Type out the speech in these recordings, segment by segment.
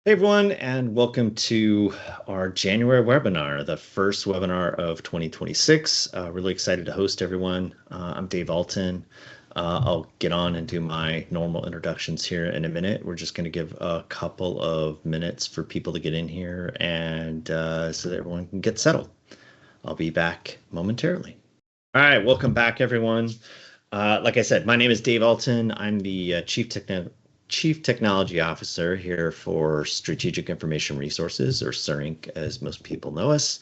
Hey everyone, and welcome to our January webinar, the first webinar of 2026. Really excited to host everyone. I'm Dave Alton. I'll get on and do my normal introductions here in a minute. We're just going to give a couple of minutes for people to get in here and so that everyone can get settled. I'll be back momentarily. All right, welcome back everyone. Like I said, my name is Dave Alton. I'm the Chief Technology Officer here for Strategic Information Resources, or Sirinc, as most people know us.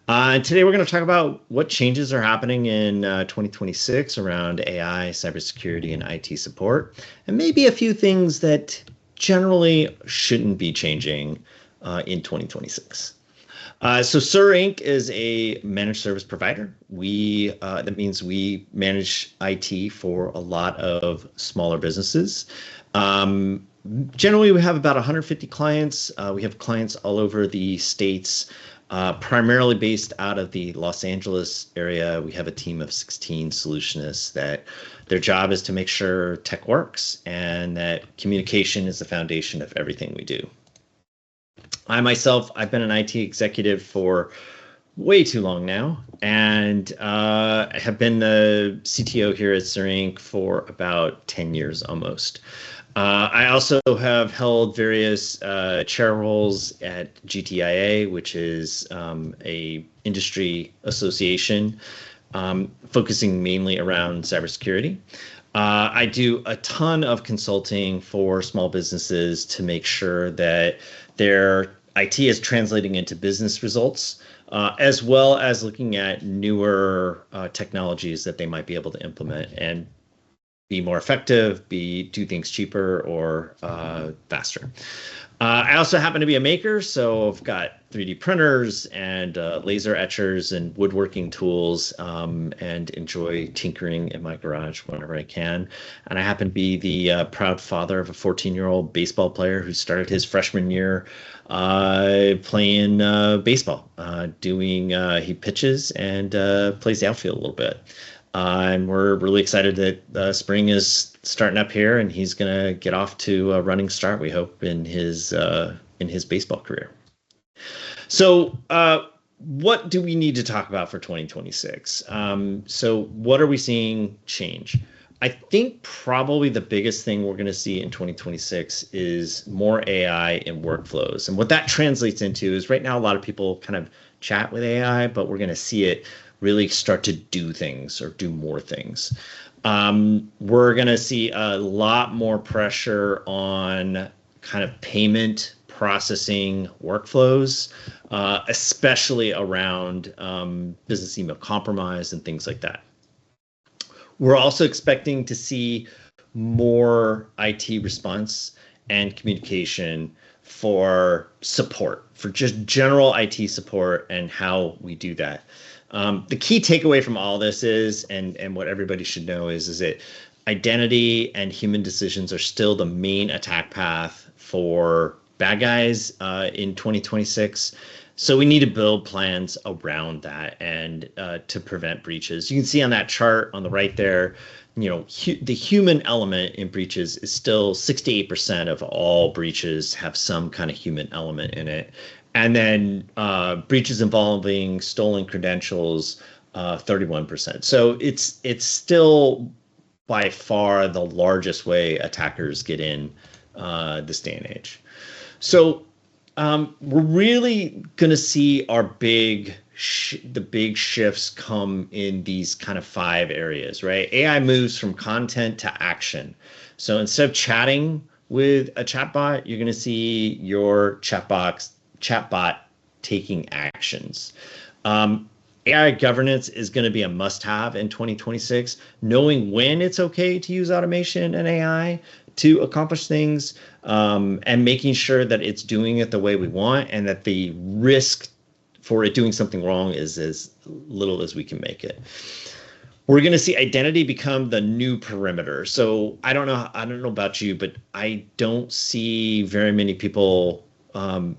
And today we're going to talk about what changes are happening in 2026 around AI, cybersecurity, and IT support, and maybe a few things that generally shouldn't be changing in 2026. So Sirinc is a managed service provider. That means we manage IT for a lot of smaller businesses. Generally, we have about 150 clients. We have clients all over the states, primarily based out of the Los Angeles area. We have a team of 16 solutionists that their job is to make sure tech works and that communication is the foundation of everything we do. I myself, I've been an IT executive for way too long now, and have been the CTO here at Sirinc for about 10 years almost. I also have held various chair roles at GTIA, which is a industry association focusing mainly around cybersecurity. I do a ton of consulting for small businesses to make sure that their IT is translating into business results, as well as looking at newer technologies that they might be able to implement and be more effective, do things cheaper or faster. I also happen to be a maker, so I've got 3D printers and laser etchers and woodworking tools, and enjoy tinkering in my garage whenever I can. And I happen to be the proud father of a 14-year-old baseball player who started his freshman year playing baseball. He pitches and plays the outfield a little bit. And we're really excited that spring is starting up here, and he's going to get off to a running start, we hope, in his baseball career. So what do we need to talk about for 2026? So what are we seeing change? I think probably the biggest thing we're going to see in 2026 is more AI in workflows. And what that translates into is right now a lot of people kind of chat with AI, but we're going to see it really start to do things or do more things. We're going to see a lot more pressure on kind of payment processing workflows, especially around business email compromise and things like that. We're also expecting to see more IT response and communication for support, for just general IT support and how we do that. The key takeaway from all this is, and what everybody should know is that identity and human decisions are still the main attack path for bad guys in 2026. So we need to build plans around that and to prevent breaches. You can see on that chart on the right there, the human element in breaches is still 68% of all breaches have some kind of human element in it. And then breaches involving stolen credentials, 31%. So it's still by far the largest way attackers get in this day and age. So we're really going to see our the big shifts come in these kind of 5 areas, right? AI moves from content to action. So instead of chatting with a chatbot, you're going to see your chatbot taking actions. AI governance is going to be a must-have in 2026. Knowing when it's okay to use automation and AI to accomplish things, and making sure that it's doing it the way we want, and that the risk for it doing something wrong is as little as we can make it. We're going to see identity become the new perimeter. So I don't know about you, but I don't see very many people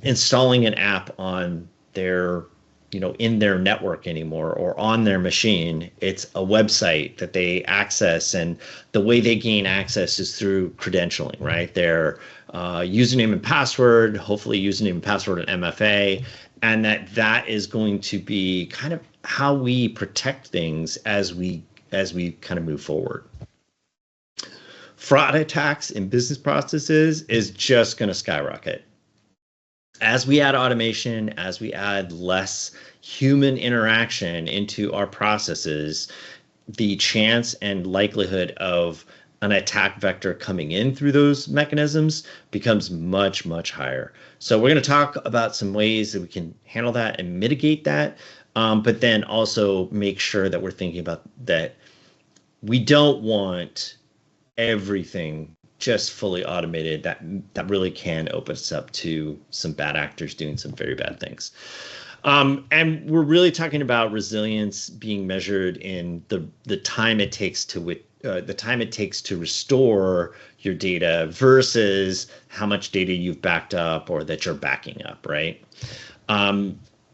installing an app on their in their network anymore or on their machine. It's a website that they access, and the way they gain access is through credentialing, right? Their username and password, hopefully username and password and MFA, and that is going to be kind of how we protect things as we kind of move forward. Fraud attacks in business processes is just going to skyrocket. As we add automation, as we add less human interaction into our processes, the chance and likelihood of an attack vector coming in through those mechanisms becomes much, much higher. So we're going to talk about some ways that we can handle that and mitigate that, but then also make sure that we're thinking about that we don't want everything just fully automated. That really can open us up to some bad actors doing some very bad things. And we're really talking about resilience being measured in the time it takes to restore your data versus how much data you've backed up or that you're backing up, right?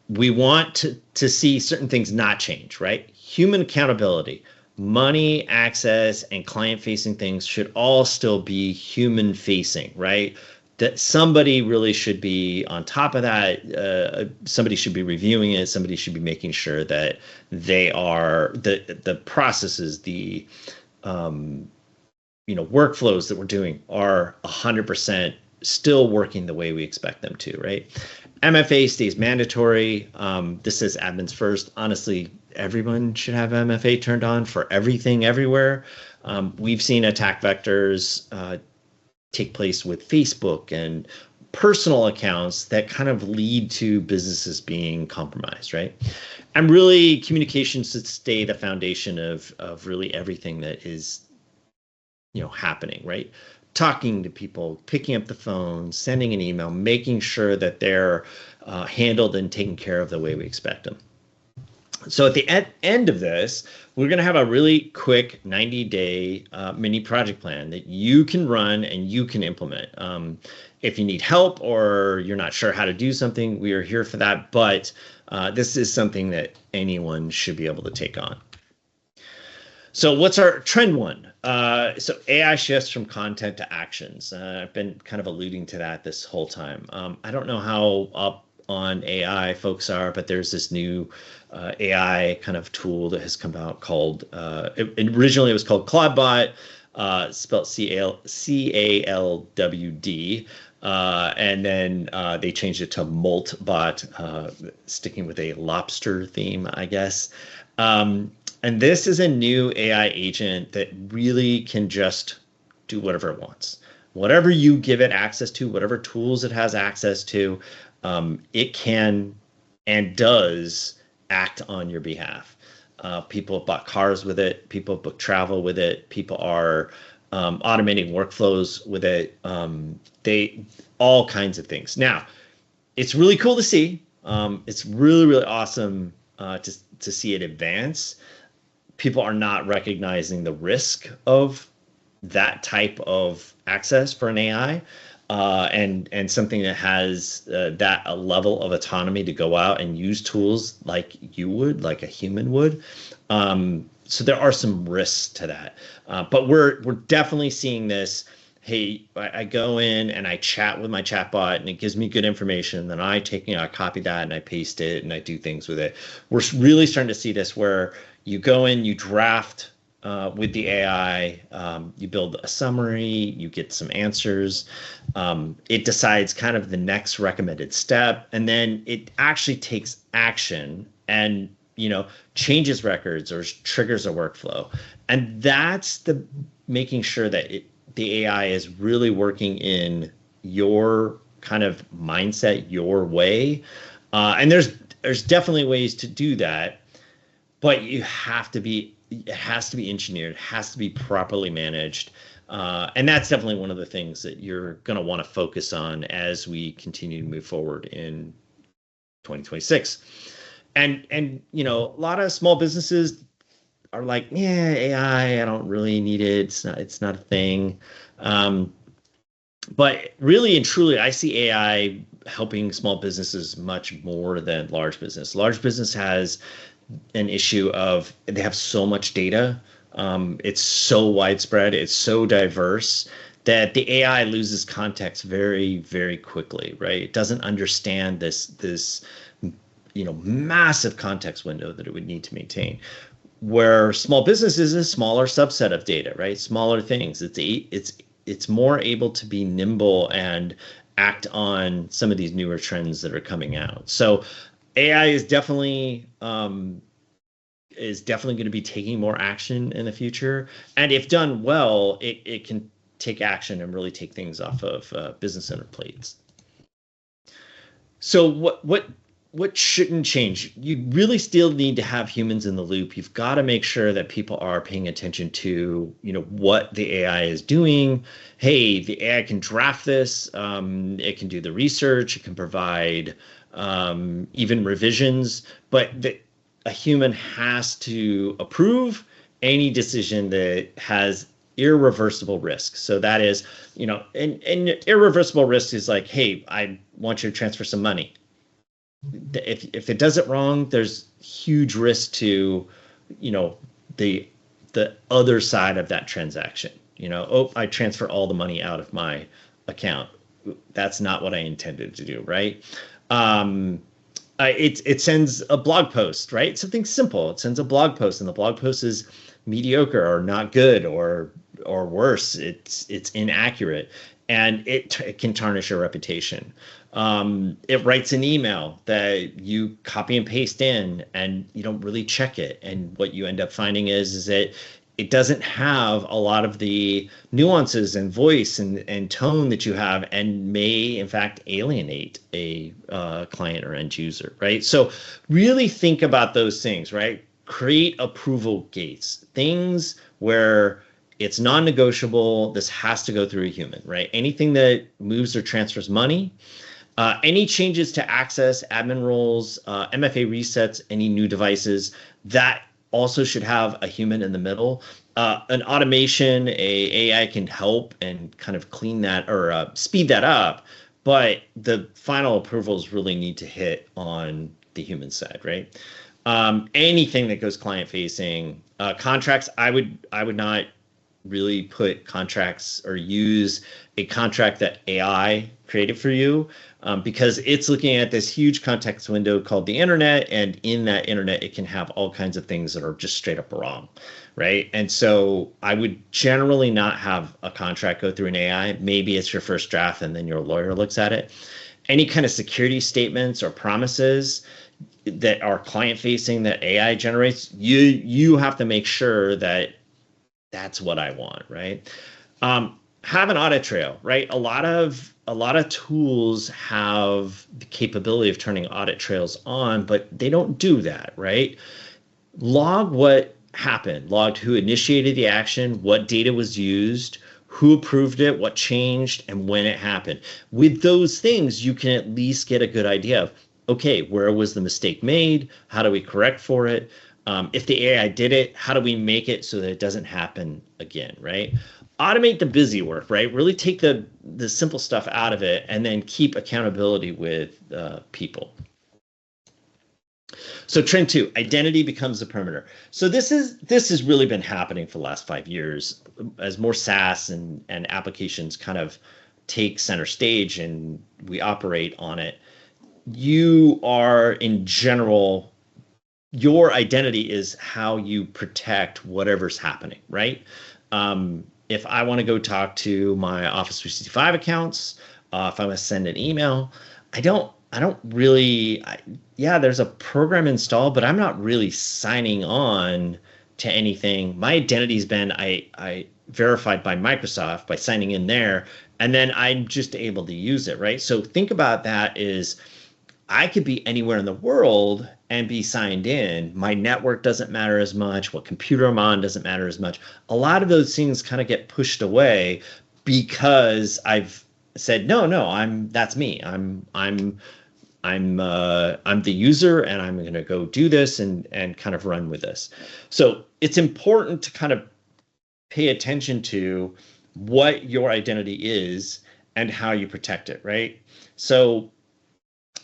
We want to see certain things not change, right? Human accountability, money, access, and client-facing things should all still be human-facing, right? That somebody really should be on top of that. Somebody should be reviewing it. Somebody should be making sure that they are the processes, the workflows that we're doing are 100% still working the way we expect them to, right? MFA stays mandatory. This says admins first. Honestly, everyone should have MFA turned on for everything, everywhere. We've seen attack vectors take place with Facebook and personal accounts that kind of lead to businesses being compromised, right? And really, communications should stay the foundation of really everything that is, happening, right? Talking to people, picking up the phone, sending an email, making sure that they're handled and taken care of the way we expect them. So at the end of this, we're going to have a really quick 90-day mini project plan that you can run and you can implement. If you need help or you're not sure how to do something, we are here for that. But this is something that anyone should be able to take on. So what's our trend one? So AI shifts from content to actions. I've been kind of alluding to that this whole time. I don't know how up on AI folks are, but there's this new AI kind of tool that has come out called, originally it was called Claudebot, spelled CALWD. And then they changed it to Moltbot, sticking with a lobster theme, I guess. And this is a new AI agent that really can just do whatever it wants. Whatever you give it access to, whatever tools it has access to, it can and does act on your behalf. People have bought cars with it. People have booked travel with it. People are automating workflows with it. All kinds of things. Now, it's really cool to see. It's really, really awesome to see it advance. People are not recognizing the risk of that type of access for an AI. And something that has that a level of autonomy to go out and use tools like you would, like a human would. So there are some risks to that. But we're definitely seeing this. Hey, I go in and I chat with my chatbot and it gives me good information. Then I copy that and I paste it and I do things with it. We're really starting to see this where you go in, you draft with the AI, you build a summary, you get some answers. It decides kind of the next recommended step, and then it actually takes action and changes records or triggers a workflow. And that's the making sure that the AI is really working in your kind of mindset, your way. And there's definitely ways to do that, but it has to be engineered, it has to be properly managed. And that's definitely one of the things that you're going to want to focus on as we continue to move forward in 2026. And a lot of small businesses are like, yeah, AI, I don't really need it. It's not a thing. But really and truly, I see AI helping small businesses much more than large business. Large business has an issue of they have so much data. It's so widespread, it's so diverse that the AI loses context very, very quickly, right? It doesn't understand this massive context window that it would need to maintain. Where small business is a smaller subset of data, right? Smaller things. It's more able to be nimble and act on some of these newer trends that are coming out. So AI is definitely going to be taking more action in the future, and if done well, it can take action and really take things off of business owner plates. So what shouldn't change? You really still need to have humans in the loop. You've got to make sure that people are paying attention to, what the AI is doing. Hey, the AI can draft this. It can do the research. It can provide even revisions. But a human has to approve any decision that has irreversible risk. So that is, and irreversible risk is like, hey, I want you to transfer some money. If it does it wrong, there's huge risk to, the other side of that transaction. I transfer all the money out of my account. That's not what I intended to do, right? It sends a blog post, right? Something simple. It sends a blog post, and the blog post is mediocre or not good or worse. It's inaccurate, and it can tarnish your reputation. It writes an email that you copy and paste in, and you don't really check it. And what you end up finding is that it doesn't have a lot of the nuances and voice and tone that you have, and may in fact alienate a client or end user, right? So really think about those things, right? Create approval gates, things where it's non-negotiable. This has to go through a human, right? Anything that moves or transfers money, any changes to access, admin roles, MFA resets, any new devices, that also should have a human in the middle. An automation, AI can help and kind of clean that or speed that up, but the final approvals really need to hit on the human side, right? Anything that goes client facing, contracts, I would not really put contracts or use a contract that AI created for you, because it's looking at this huge context window called the internet, and in that internet it can have all kinds of things that are just straight up wrong, right? And so I would generally not have a contract go through an AI. Maybe it's your first draft and then your lawyer looks at it. Any kind of security statements or promises that are client facing that AI generates, you have to make sure that that's what I want, right? Have an audit trail, right? A lot of tools have the capability of turning audit trails on, but they don't do that, right? Log what happened, logged who initiated the action, what data was used, who approved it, what changed, and when it happened. With those things, you can at least get a good idea of, okay, where was the mistake made? How do we correct for it? If the AI did it, how do we make it so that it doesn't happen again, right? Automate the busy work, right? Really take the simple stuff out of it, and then keep accountability with people. So trend 2, identity becomes the perimeter. So this has really been happening for the last 5 years as more SaaS and applications kind of take center stage and we operate on it. You are, in general, your identity is how you protect whatever's happening, right? If I want to go talk to my Office 365 accounts, if I want to send an email, I don't really, there's a program installed, but I'm not really signing on to anything. My identity's been I verified by Microsoft by signing in there, and then I'm just able to use it, right? So think about that is, I could be anywhere in the world and be signed in. My network doesn't matter as much. What computer I'm on doesn't matter as much. A lot of those things kind of get pushed away because I've said, no, that's me. I'm the user, and I'm going to go do this and kind of run with this. So it's important to kind of pay attention to what your identity is and how you protect it, right? So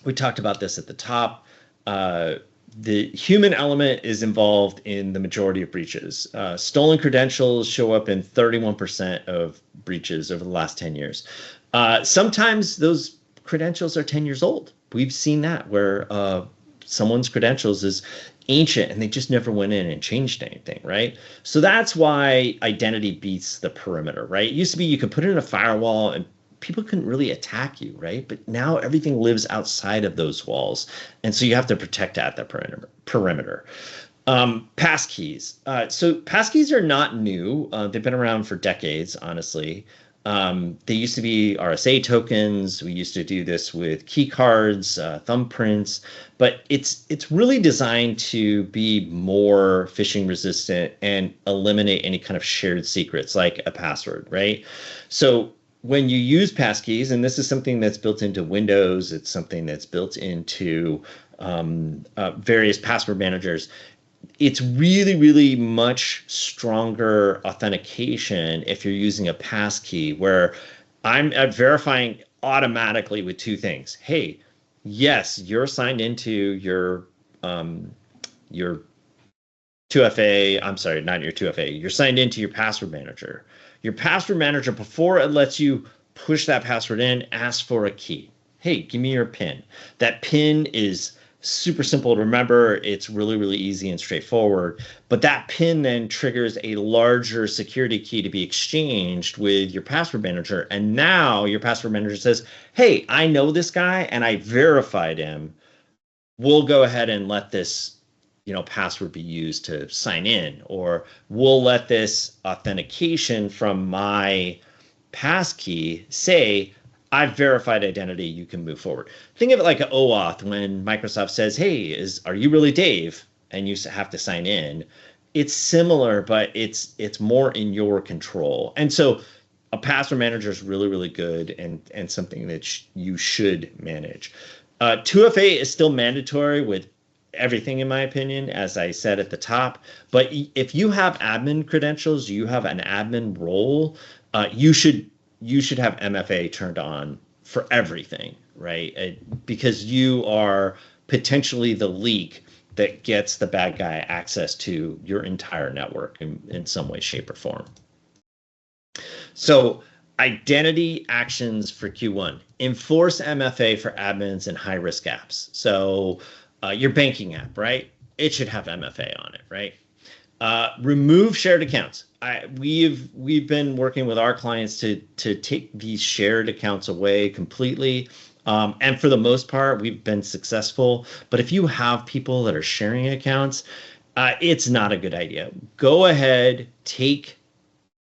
We talked about this at the top. The human element is involved in the majority of breaches. Stolen credentials show up in 31% of breaches over the last 10 years. Sometimes those credentials are 10 years old. We've seen that where someone's credentials is ancient and they just never went in and changed anything, right? So that's why identity beats the perimeter, right? It used to be you could put in a firewall and people couldn't really attack you, right? But now everything lives outside of those walls. And so you have to protect at the perimeter. Passkeys. So passkeys are not new. They've been around for decades, honestly. They used to be RSA tokens. We used to do this with key cards, thumbprints, but it's really designed to be more phishing resistant and eliminate any kind of shared secrets like a password, right? So when you use passkeys, and this is something that's built into Windows, it's something that's built into various password managers. It's really, really much stronger authentication if you're using a passkey, where I'm verifying automatically with two things. Hey, yes, you're signed into your 2FA. I'm sorry, not your 2FA. You're signed into your password manager. Your password manager, before it lets you push that password in, asks for a key. Hey, give me your PIN. That PIN is super simple to remember. It's really, really easy and straightforward. But that PIN then triggers a larger security key to be exchanged with your password manager. And now your password manager says, hey, I know this guy and I verified him. We'll go ahead and let this password be used to sign in, or we'll let this authentication from my passkey say, I've verified identity, you can move forward. Think of it like an OAuth when Microsoft says, hey, are you really Dave? And you have to sign in. It's similar, but it's more in your control. And so a password manager is really, really good and something that you should manage. 2FA is still mandatory with everything, in my opinion, as I said at the top. But if you have admin credentials, you have an admin role, you should have MFA turned on for everything, right? Because you are potentially the leak that gets the bad guy access to your entire network in some way, shape, or form. So identity actions for Q1. Enforce MFA for admins and high-risk apps. So your banking app, right? It should have MFA on it, right? Remove shared accounts. We've been working with our clients to take these shared accounts away completely. And for the most part, we've been successful. But if you have people that are sharing accounts, it's not a good idea. Go ahead, take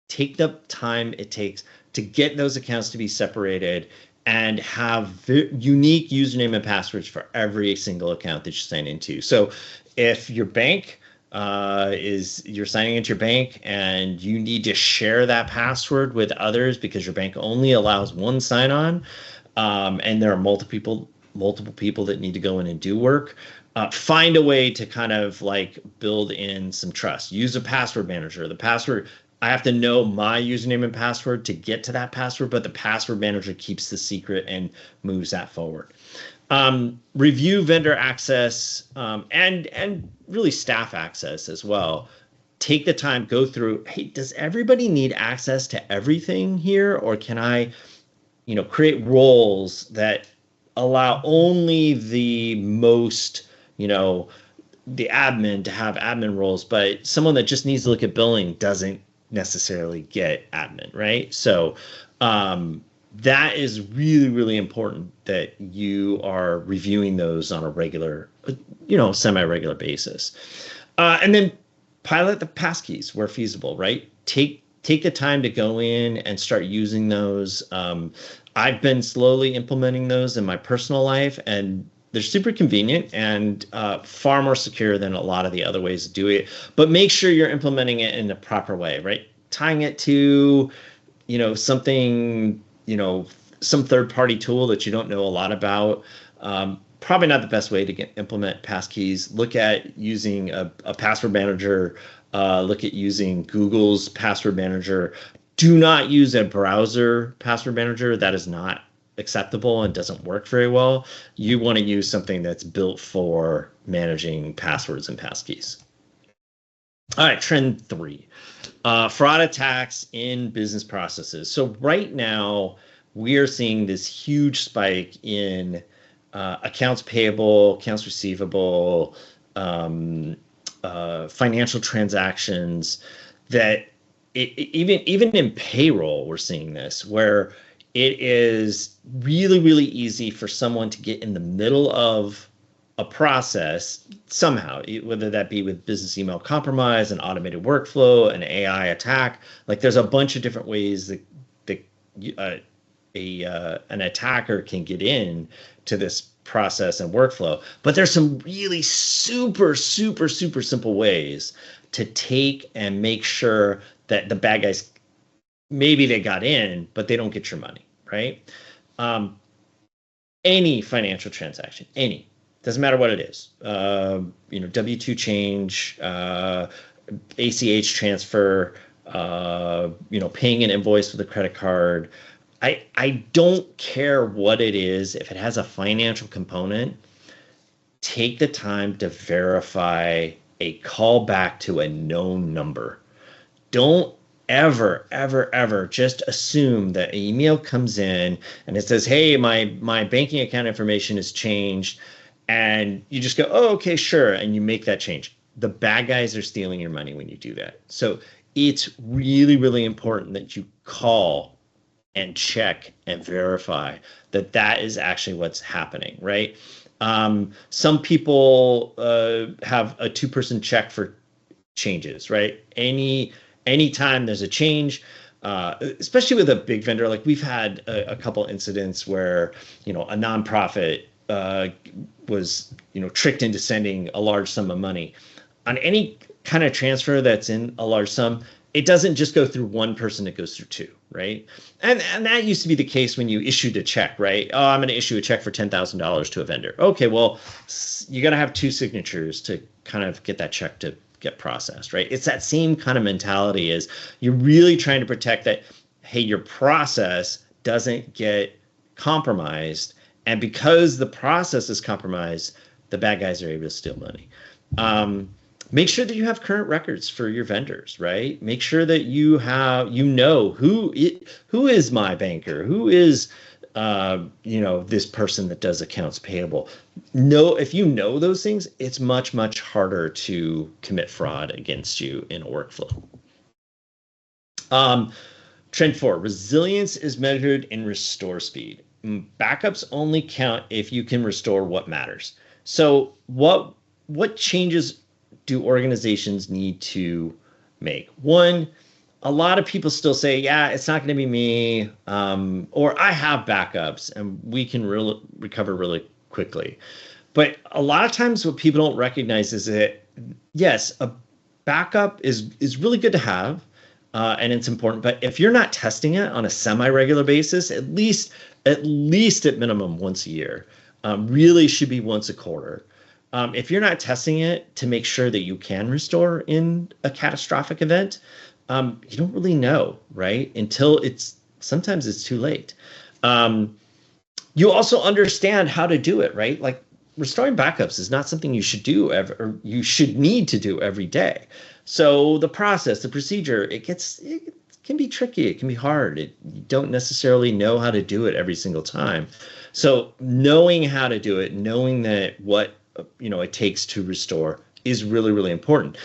the time it takes to get those accounts to be separated and have unique username and passwords for every single account that you sign into. So if your bank you're signing into your bank and you need to share that password with others because your bank only allows one sign-on, and there are multiple people that need to go in and do work, find a way to kind of like build in some trust. Use a password manager. The password, I have to know my username and password to get to that password, but the password manager keeps the secret and moves that forward. Review vendor access and really staff access as well. Take the time, go through, hey, does everybody need access to everything here? Or can I, create roles that allow only the most, the admin to have admin roles, but someone that just needs to look at billing doesn't necessarily get admin, right? So that is really, really important that you are reviewing those on a regular, semi-regular basis. And then pilot the passkeys where feasible, right? Take the time to go in and start using those. I've been slowly implementing those in my personal life, and they're super convenient and far more secure than a lot of the other ways to do it. But make sure you're implementing it in the proper way, right? Tying it to, something, some third-party tool that you don't know a lot about. Probably not the best way to implement passkeys. Look at using a password manager. Look at using Google's password manager. Do not use a browser password manager. That is not acceptable and doesn't work very well, you want to use something that's built for managing passwords and passkeys. All right, trend 3, fraud attacks in business processes. So right now, we are seeing this huge spike in accounts payable, accounts receivable, financial transactions that even in payroll, we're seeing this, where it is really, really easy for someone to get in the middle of a process somehow, whether that be with business email compromise, an automated workflow, an AI attack. Like there's a bunch of different ways that an attacker can get in to this process and workflow. But there's some really super simple ways to take and make sure that the bad guys, maybe they got in, but they don't get your money, right? Any financial transaction, any, doesn't matter what it is, W-2 change, ACH transfer, paying an invoice with a credit card. I don't care what it is. If it has a financial component, take the time to verify a call back to a known number. Don't ever just assume that an email comes in and it says, hey, my banking account information has changed. And you just go, oh, okay, sure. And you make that change. The bad guys are stealing your money when you do that. So it's really, really important that you call and check and verify that that is actually what's happening, right? Some people have a 2-person check for changes, right? Anytime there's a change, especially with a big vendor, like we've had a couple incidents where, a nonprofit was, tricked into sending a large sum of money. On any kind of transfer that's in a large sum, it doesn't just go through one person, it goes through two, right? And that used to be the case when you issued a check, right? Oh, I'm going to issue a check for $10,000 to a vendor. Okay, well, you got to have 2 signatures to kind of get that check to get processed, right? It's that same kind of mentality as you're really trying to protect that, hey, your process doesn't get compromised. And because the process is compromised, the bad guys are able to steal money. Make sure that you have current records for your vendors, right? Make sure that you have, who is my banker, who is, this person that does accounts payable. If you know those things, it's much, much harder to commit fraud against you in a workflow. Trend 4, resilience is measured in restore speed. Backups only count if you can restore what matters. So what changes do organizations need to make? One, a lot of people still say, yeah, it's not going to be me, or I have backups and we can recover really quickly. But a lot of times what people don't recognize is that, yes, a backup is really good to have, and it's important. But if you're not testing it on a semi-regular basis, at least at minimum once a year, really should be once a quarter. If you're not testing it to make sure that you can restore in a catastrophic event, you don't really know, right? Until sometimes it's too late. You also understand how to do it, right? Like restoring backups is not something you should do or you should need to do every day. So the process, the procedure, it can be tricky. It can be hard. You don't necessarily know how to do it every single time. So knowing how to do it, knowing that what it takes to restore is really, really important.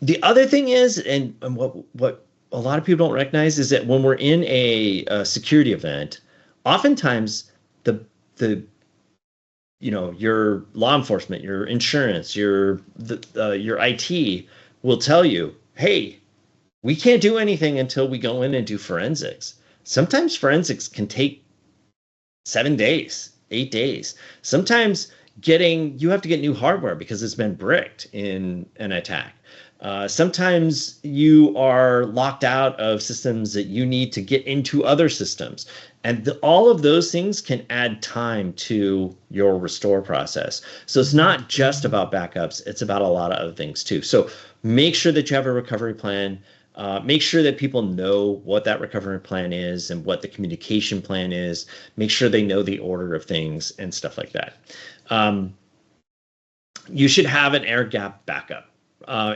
The other thing is, and what a lot of people don't recognize is that when we're in a security event, oftentimes your law enforcement, your insurance, your IT will tell you, hey, we can't do anything until we go in and do forensics. Sometimes forensics can take 7 days, 8 days. Sometimes you have to get new hardware because it's been bricked in an attack. Sometimes you are locked out of systems that you need to get into other systems. And all of those things can add time to your restore process. So it's not just about backups. It's about a lot of other things too. So make sure that you have a recovery plan. Make sure that people know what that recovery plan is and what the communication plan is. Make sure they know the order of things and stuff like that. You should have an air gap backup.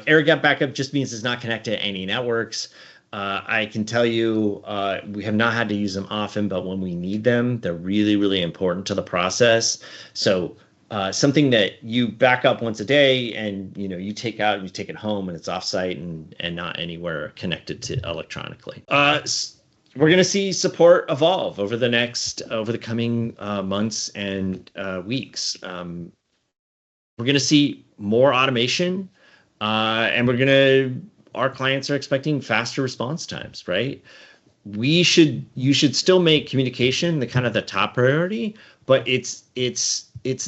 Air gap backup just means it's not connected to any networks. I can tell you we have not had to use them often, but when we need them, they're really, really important to the process. So something that you back up once a day and you take out and you take it home and it's offsite and not anywhere connected to electronically. We're going to see support evolve over the coming months and weeks. We're going to see more automation, and our clients are expecting faster response times, right? You should still make communication the top priority, but it's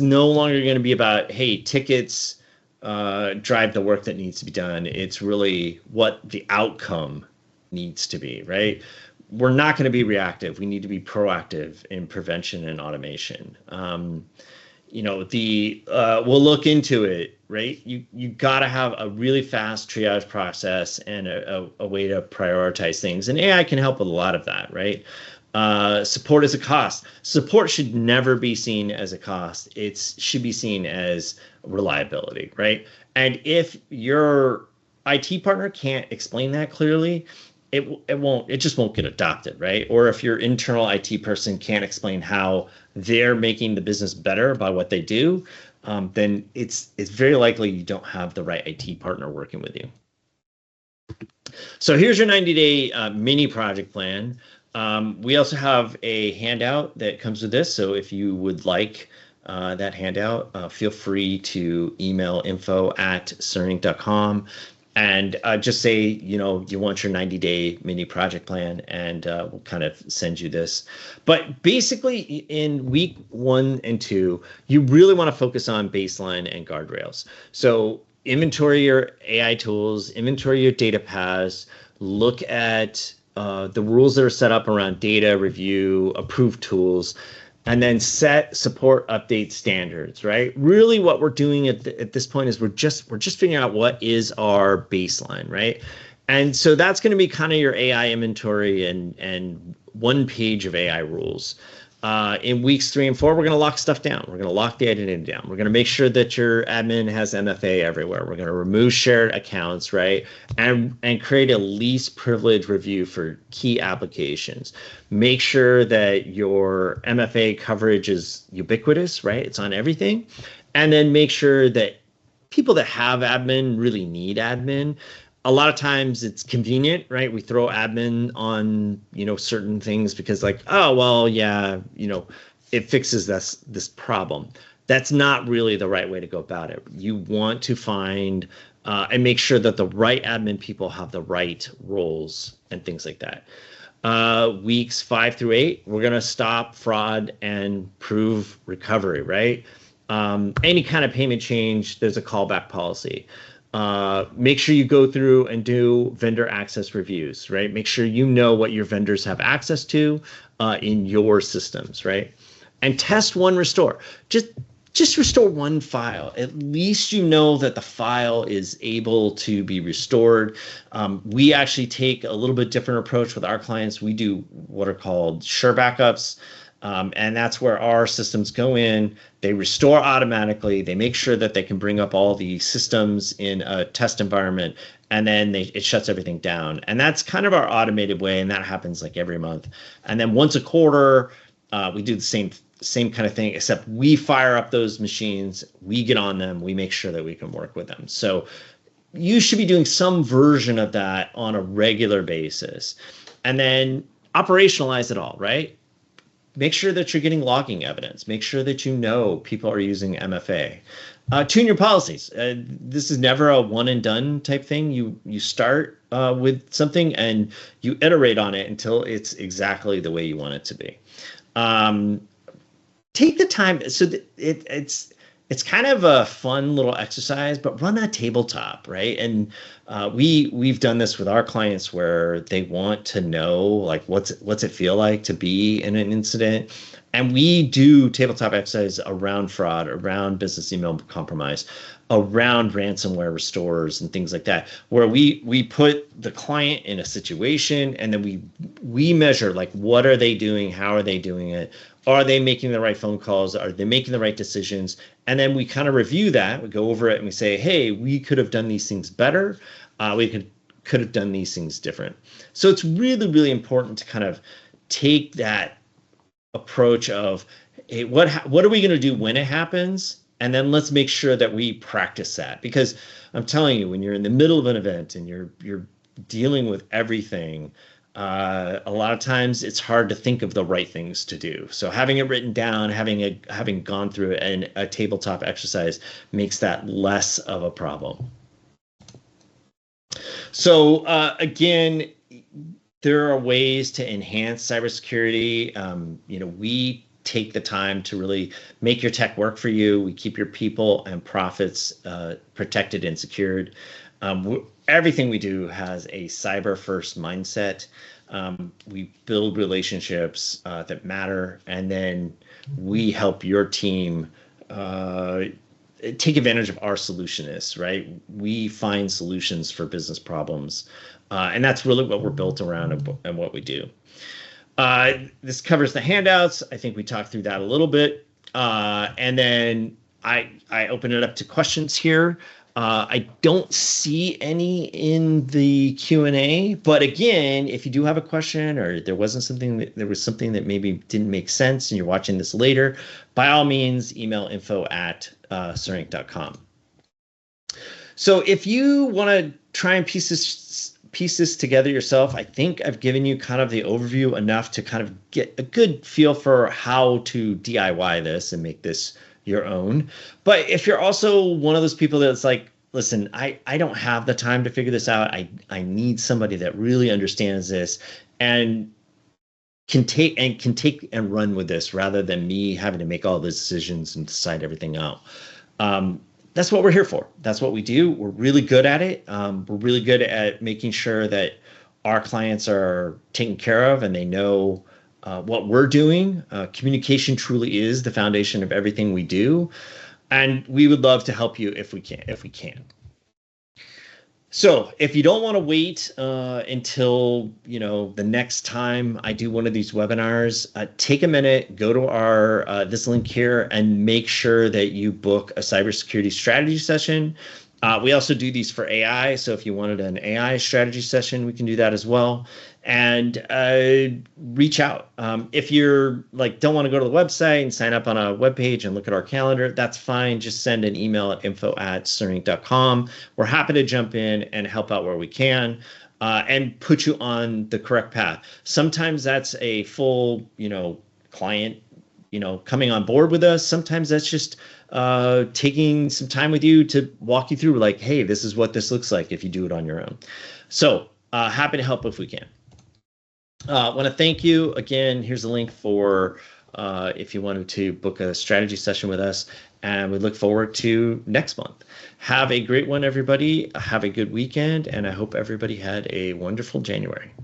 no longer going to be about, hey, tickets drive the work that needs to be done. It's really what the outcome needs to be, right? We're not going to be reactive. We need to be proactive in prevention and automation. We'll look into it, right? You got to have a really fast triage process and a way to prioritize things. And AI can help with a lot of that, right? Support is a cost. Support should never be seen as a cost. It should be seen as reliability, right? And if your IT partner can't explain that clearly, it just won't get adopted, right? Or if your internal IT person can't explain how they're making the business better by what they do, then it's very likely you don't have the right IT partner working with you. So here's your 90-day mini project plan. We also have a handout that comes with this. So if you would like that handout, feel free to email info@sirinc.com. And just say, you want your 90-day mini project plan, and we'll kind of send you this. But basically, in week 1 and 2, you really want to focus on baseline and guardrails. So inventory your AI tools, inventory your data paths, look at the rules that are set up around data review, approved tools, and then set support update standards, right? Really what we're doing at this point is we're just figuring out what is our baseline, right? And so that's going to be kind of your AI inventory and 1 page of AI rules. In weeks 3 and 4, we're going to lock stuff down. We're going to lock the identity down. We're going to make sure that your admin has MFA everywhere. We're going to remove shared accounts, right? And create a least privilege review for key applications. Make sure that your MFA coverage is ubiquitous, right? It's on everything. And then make sure that people that have admin really need admin. A lot of times it's convenient, right? We throw admin on, certain things because it fixes this problem. That's not really the right way to go about it. You want to find and make sure that the right admin people have the right roles and things like that. Weeks 5 through 8, we're going to stop fraud and prove recovery, right? Any kind of payment change, there's a callback policy. Make sure you go through and do vendor access reviews, right? Make sure you know what your vendors have access to in your systems, right? And test one restore. Just restore one file. At least you know that the file is able to be restored. We actually take a little bit different approach with our clients. We do what are called sure backups. And that's where our systems go in, they restore automatically, they make sure that they can bring up all the systems in a test environment, and then it shuts everything down. And that's kind of our automated way, and that happens every month. And then once a quarter, we do the same kind of thing, except we fire up those machines, we get on them, we make sure that we can work with them. So you should be doing some version of that on a regular basis. And then operationalize it all, right? Make sure that you're getting logging evidence. Make sure that people are using MFA. Tune your policies. This is never a one and done type thing. You start with something and you iterate on it until it's exactly the way you want it to be. Take the time. So it's kind of a fun little exercise, but run a tabletop, right? And we've done this with our clients where they want to know what's it feel like to be in an incident, And we do tabletop exercises around fraud, around business email compromise, around ransomware restores and things like that, where we put the client in a situation and then we measure, like, what are they doing? How are they doing it? Are they making the right phone calls? Are they making the right decisions? And then we kind of review that. We go over it and we say, hey, we could have done these things better. We could have done these things different. So it's really, really important to kind of take that approach of, hey, what are we going to do when it happens? And then let's make sure that we practice that. Because I'm telling you, when you're in the middle of an event and you're dealing with everything, a lot of times it's hard to think of the right things to do. So having it written down, having gone through it, and a tabletop exercise makes that less of a problem. So again, there are ways to enhance cybersecurity. We take the time to really make your tech work for you. We keep your people and profits protected and secured. Everything we do has a cyber first mindset. We build relationships that matter, and then we help your team take advantage of our solutionists, right? We find solutions for business problems. And that's really what we're built around and what we do. This covers the handouts. I think we talked through that a little bit. And then I open it up to questions here. I don't see any in the Q&A, but again, if you do have a question, or there was something that maybe didn't make sense and you're watching this later, by all means, email info@sirinc.com. So if you want to try and piece this together yourself, I think I've given you kind of the overview enough to kind of get a good feel for how to DIY this and make this your own. But if you're also one of those people that's like, listen, I don't have the time to figure this out. I need somebody that really understands this and can take and run with this, rather than me having to make all the decisions and decide everything out. That's what we're here for. That's what we do. We're really good at it. We're really good at making sure that our clients are taken care of and they know what we're doing. Communication truly is the foundation of everything we do, and we would love to help you if we can. So if you don't want to wait until the next time I do one of these webinars, take a minute, go to our this link here, and make sure that you book a cybersecurity strategy session. We also do these for AI, so if you wanted an AI strategy session, we can do that as well. And reach out. If you're don't want to go to the website and sign up on a web page and look at our calendar, that's fine. Just send an email at info@sirinc.com. We're happy to jump in and help out where we can and put you on the correct path. Sometimes that's a full, client, coming on board with us. Sometimes that's just taking some time with you to walk you through, like, hey, this is what this looks like if you do it on your own. So happy to help if we can. I want to thank you again. Here's a link for if you wanted to book a strategy session with us, and we look forward to next month. Have a great one, everybody. Have a good weekend, and I hope everybody had a wonderful January.